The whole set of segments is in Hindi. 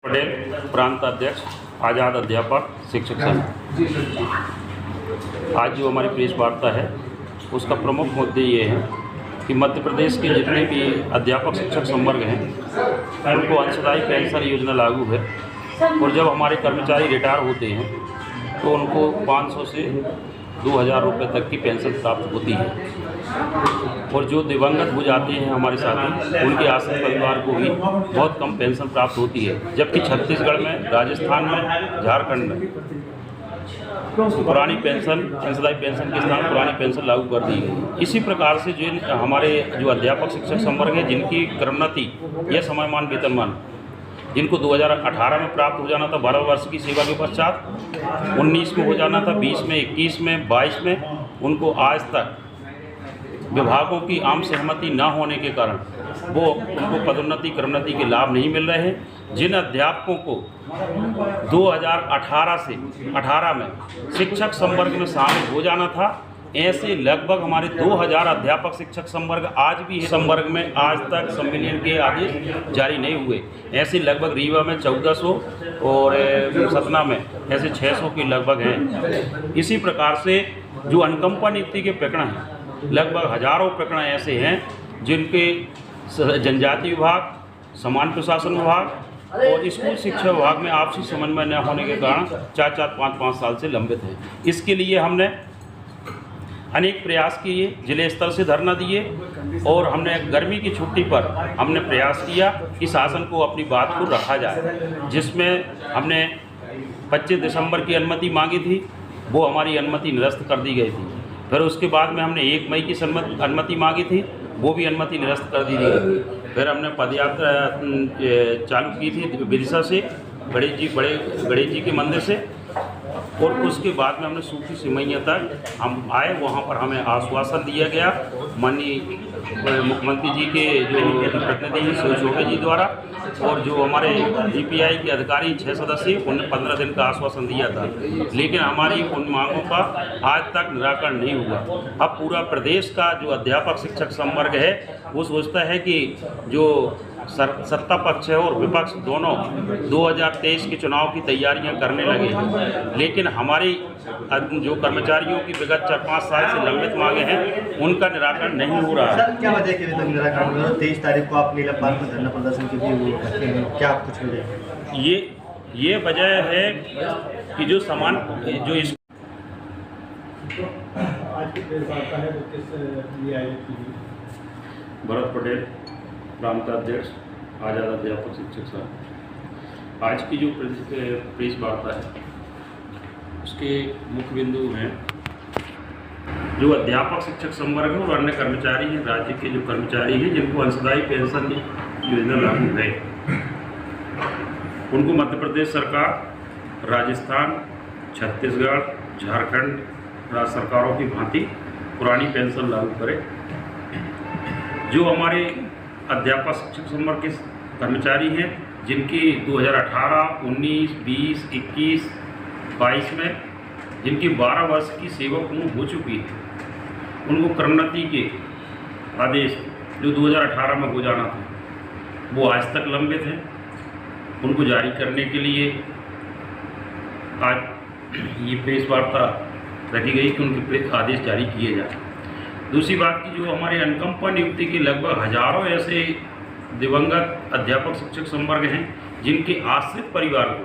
पटेल, प्रांत अध्यक्ष, आज़ाद अध्यापक शिक्षक संघ। आज जो हमारी प्रेस वार्ता है उसका प्रमुख मुद्दे ये हैं कि मध्य प्रदेश के जितने भी अध्यापक शिक्षक संवर्ग हैं उनको अंशदायी पेंशन योजना लागू है और जब हमारे कर्मचारी रिटायर होते हैं तो उनको 500 से 2000 रुपये तक की पेंशन प्राप्त होती है और जो दिवंगत हो जाते हैं हमारे साथी उनके आश्रित परिवार को भी बहुत कम पेंशन प्राप्त होती है। जबकि छत्तीसगढ़ में, राजस्थान में, झारखंड में पुरानी पेंशन, अंशदायी पेंशन के स्थान पुरानी पेंशन लागू कर दी गई। इसी प्रकार से जो हमारे जो अध्यापक शिक्षक संवर्ग है जिनकी क्रमोन्नति या समयमान वेतनमान जिनको 2018 में प्राप्त हो जाना था 12 वर्ष की सेवा के पश्चात, 19 में हो जाना था, 20 में, 21 में, 22 में, उनको आज तक विभागों की आम सहमति न होने के कारण उनको पदोन्नति क्रमोन्नति के लाभ नहीं मिल रहे हैं। जिन अध्यापकों को 2018 में शिक्षक संवर्ग में शामिल हो जाना था, ऐसे लगभग हमारे 2000 अध्यापक शिक्षक संवर्ग आज भी संवर्ग में आज तक संविलियन के आदेश जारी नहीं हुए। ऐसे लगभग रीवा में 1400 और सतना में ऐसे 600 के लगभग हैं। इसी प्रकार से जो अनुकंपा नियुक्ति के प्रकरण हैं, लगभग हजारों प्रकरण ऐसे हैं जिनके जनजाति विभाग, समान प्रशासन विभाग और स्कूल शिक्षा विभाग में आपसी समन्वय न होने के कारण 4-4, 5-5 साल से लंबित हैं। इसके लिए हमने अनेक प्रयास किए, जिले स्तर से धरना दिए और हमने गर्मी की छुट्टी पर हमने प्रयास किया कि शासन को अपनी बात को रखा जाए, जिसमें हमने 25 दिसंबर की अनुमति मांगी थी, वो हमारी अनुमति निरस्त कर दी गई थी। फिर उसके बाद में हमने 1 मई की अनुमति मांगी थी, वो भी अनुमति निरस्त कर दी गई। फिर हमने पदयात्रा चालू की थी विदिशा से गणेश जी के मंदिर से और उसके बाद में हमने सूखी सिमैया तक हम आए। वहाँ पर हमें आश्वासन दिया गया माननीय मुख्यमंत्री जी के जो प्रतिनिधि छोटे जी द्वारा और जो हमारे DPI के अधिकारी 6 सदस्य उन्होंने 15 दिन का आश्वासन दिया था, लेकिन हमारी उन मांगों का आज तक निराकरण नहीं हुआ। अब पूरा प्रदेश का जो अध्यापक शिक्षक संवर्ग है वो सोचता है कि जो सत्ता पक्ष है और विपक्ष दोनों 2023 के चुनाव की तैयारियां करने लगे हैं, लेकिन हमारी जो कर्मचारियों की विगत 4-5 साल से लंबित मांगे हैं उनका निराकरण नहीं हो रहा है। सर, क्या वजह के निराकरण 23 तारीख को आप नीलम पार्क में धरना प्रदर्शन के लिए क्या आप कुछ मिले? ये वजह है कि जो समान जो इस भरत पटेल, प्रांत अध्यक्ष, आज़ाद अध्यापक शिक्षक संघ। आज की जो प्रेस वार्ता है उसके मुख्य बिंदु हैं जो अध्यापक शिक्षक संवर्ग है और अन्य कर्मचारी हैं, राज्य के जो कर्मचारी हैं जिनको अंशदायी पेंशन योजना लागू है, उनको मध्य प्रदेश सरकार, राजस्थान, छत्तीसगढ़, झारखंड राज्य सरकारों की भांति पुरानी पेंशन लागू करे। जो हमारे अध्यापक शिक्षक संवर्ग के कर्मचारी हैं जिनकी 2018, 19, 20, 21, 22 में जिनकी 12 वर्ष की सेवा पूर्ण हो चुकी है, उनको क्रमोन्नति के आदेश जो 2018 में हो जाना था वो आज तक लंबित हैं। उनको जारी करने के लिए आज ये प्रेस वार्ता रखी गई कि उनके आदेश जारी किए जाए। दूसरी बात की जो हमारे अनुकंपा नियुक्ति के लगभग हजारों ऐसे दिवंगत अध्यापक शिक्षक संवर्ग हैं जिनके आश्रित परिवार को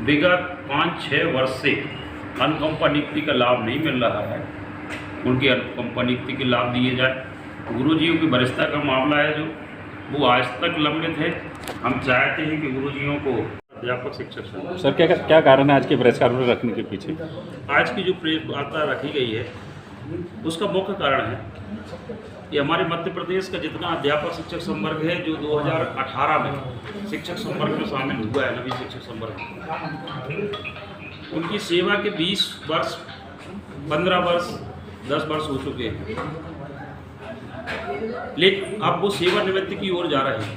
विगत 5-6 वर्ष से अनुकंपा नियुक्ति का लाभ नहीं मिल रहा है, उनके अनुकंपा नियुक्ति के लाभ दिए जाए। गुरुजियों की वरिष्ठता का मामला है जो वो आज तक लंबित है। हम चाहते हैं कि गुरुजियों को अध्यापक शिक्षक संघ। सर, क्या कारण है आज के प्रेस कॉन्फ्रेंस रखने के पीछे? आज की जो प्रेस वार्ता रखी गई है उसका मुख्य कारण है कि हमारे मध्य प्रदेश का जितना अध्यापक शिक्षक संवर्ग है जो 2018 में शिक्षक संवर्ग में शामिल हुआ है, नवी शिक्षक संवर्ग, उनकी सेवा के 20 वर्ष, 15 वर्ष, 10 वर्ष हो चुके हैं, लेकिन अब वो सेवानिवृत्ति की ओर जा रहे हैं।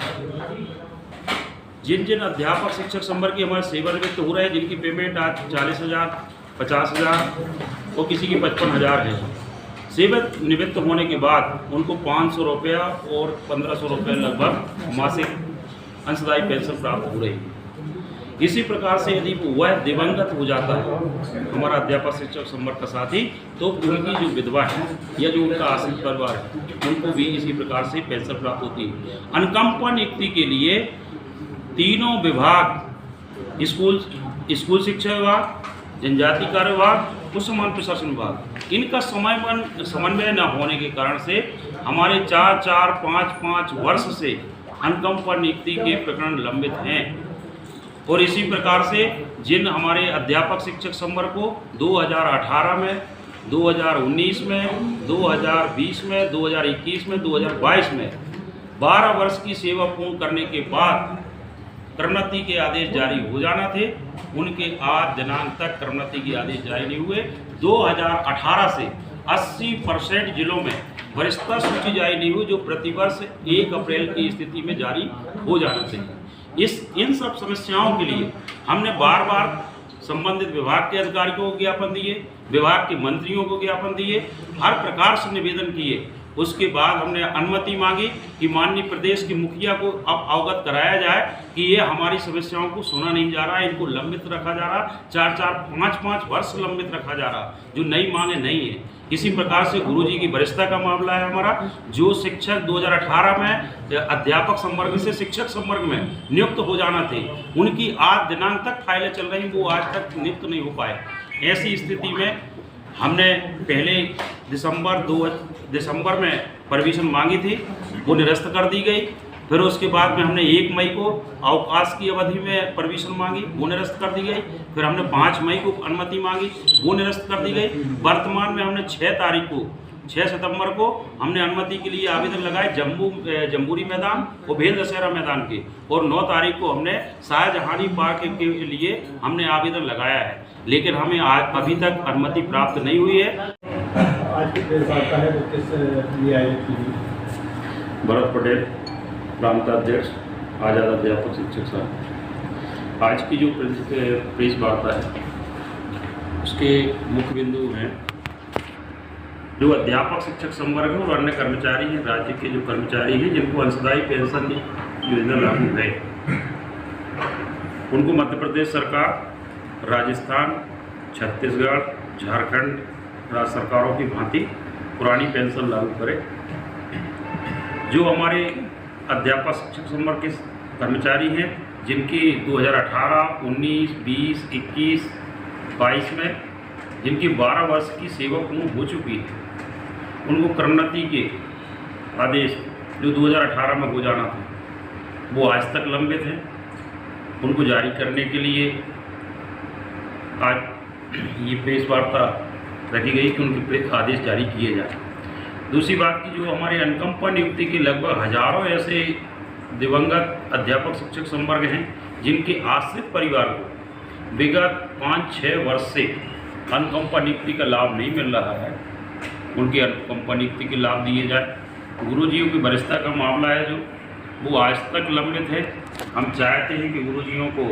जिन अध्यापक शिक्षक संवर्ग की हमारे सेवानिवृत्त हो रहे हैं, जिनकी पेमेंट आज 40,000, 50,000 और किसी की 55,000 है, सेवानिवृत्त होने के बाद उनको 500 रुपया और 1500 रुपये लगभग मासिक अंशदायी पेंशन प्राप्त हो रही है। इसी प्रकार से यदि वह दिवंगत हो जाता है हमारा अध्यापक शिक्षक संवर्ग का साथी, तो उनकी जो विधवा है या जो उनका आश्रित परिवार है उनको भी इसी प्रकार से पेंशन प्राप्त होती है। अनुकंपा नियुक्ति के लिए तीनों विभाग, स्कूल शिक्षा विभाग, जनजाति कार्य विभाग, उच्च सामान्य प्रशासन विभाग, इनका समन्वय न होने के कारण से हमारे 4-4, 5-5 वर्ष से अनुकंपा नियुक्ति के प्रकरण लंबित हैं। और इसी प्रकार से जिन हमारे अध्यापक शिक्षक संवर्ग को 2018 में, 2019 में, 2020 में, 2021 में, 2022 में 12 वर्ष की सेवा पूर्ण करने के बाद क्रमोन्नति के आदेश जारी हो जाना थे, उनके आज दिनांक तक क्रमोन्नति के आदेश जारी नहीं हुए। 2018 से 80% जिलों में वरिष्ठता सूची जारी नहीं हुई, जो प्रतिवर्ष 1 अप्रैल की स्थिति में जारी हो जाना चाहिए। इन सब समस्याओं के लिए हमने बार बार संबंधित विभाग के अधिकारियों को ज्ञापन दिए, विभाग के मंत्रियों को ज्ञापन दिए, हर प्रकार से निवेदन किए। उसके बाद हमने अनुमति मांगी कि माननीय प्रदेश के मुखिया को अब अवगत कराया जाए कि ये हमारी समस्याओं को सुना नहीं जा रहा, इनको लंबित रखा जा रहा, 4-4, 5-5 वर्ष लंबित रखा जा रहा, जो नई मांगे नहीं है। इसी प्रकार से गुरुजी की वरिष्ठता का मामला है हमारा, जो शिक्षक 2018 में अध्यापक संवर्ग से शिक्षक संवर्ग में नियुक्त हो जाना थे, उनकी आज दिनांक तक फाइलें चल रही, वो आज तक नियुक्त नहीं हो पाए। ऐसी स्थिति में हमने पहले दिसंबर में परमिशन मांगी थी, वो निरस्त कर दी गई। फिर उसके बाद में हमने 1 मई को अवकाश की अवधि में परमिशन मांगी, वो निरस्त कर दी गई। फिर हमने 5 मई को अनुमति मांगी, वो निरस्त कर दी गई। वर्तमान में हमने 6 सितंबर को हमने अनुमति के लिए आवेदन लगाए जम्बूरी मैदान और भेल दशहरा मैदान के, और 9 तारीख को हमने शाहजहानी पार्क के लिए हमने आवेदन लगाया है, लेकिन हमें आज अभी तक अनुमति प्राप्त नहीं हुई है। आज की प्रेस वार्ता है वो किस लिए आयोजित की गई? भरत पटेल, प्रांताध्यक्ष, आज़ाद अध्यापक शिक्षक संघ। आज की जो प्रेस वार्ता है उसके मुख्य बिंदु हैं जो अध्यापक शिक्षक संवर्ग और अन्य कर्मचारी हैं, राज्य के जो कर्मचारी हैं जिनको अंशदायी पेंशन योजना लागू है, उनको मध्य प्रदेश सरकार, राजस्थान, छत्तीसगढ़, झारखंड राज्य सरकारों की भांति पुरानी पेंशन लागू करे। जो हमारे अध्यापक शिक्षक संवर्ग के कर्मचारी हैं जिनकी 2018, 19, 20, 21, 22 में जिनकी 12 वर्ष की सेवा पूर्ण हो चुकी है, उनको क्रमोन्नति के आदेश जो 2018 में हो जाना था वो आज तक लंबित हैं। उनको जारी करने के लिए आज ये प्रेस वार्ता रखी गई कि उनके आदेश जारी किए जाए। दूसरी बात की जो हमारे अनुकंपा नियुक्ति के लगभग हजारों ऐसे दिवंगत अध्यापक शिक्षक संवर्ग हैं जिनके आश्रित परिवार को विगत 5-6 वर्ष से अनुकंपा नियुक्ति का लाभ नहीं मिल रहा है, उनकी अनुकंपा नियुक्ति के लाभ दिए जाए। गुरुजियों की वरिष्ठता का मामला है जो वो आज तक लंबित है। हम चाहते हैं कि गुरुजियों को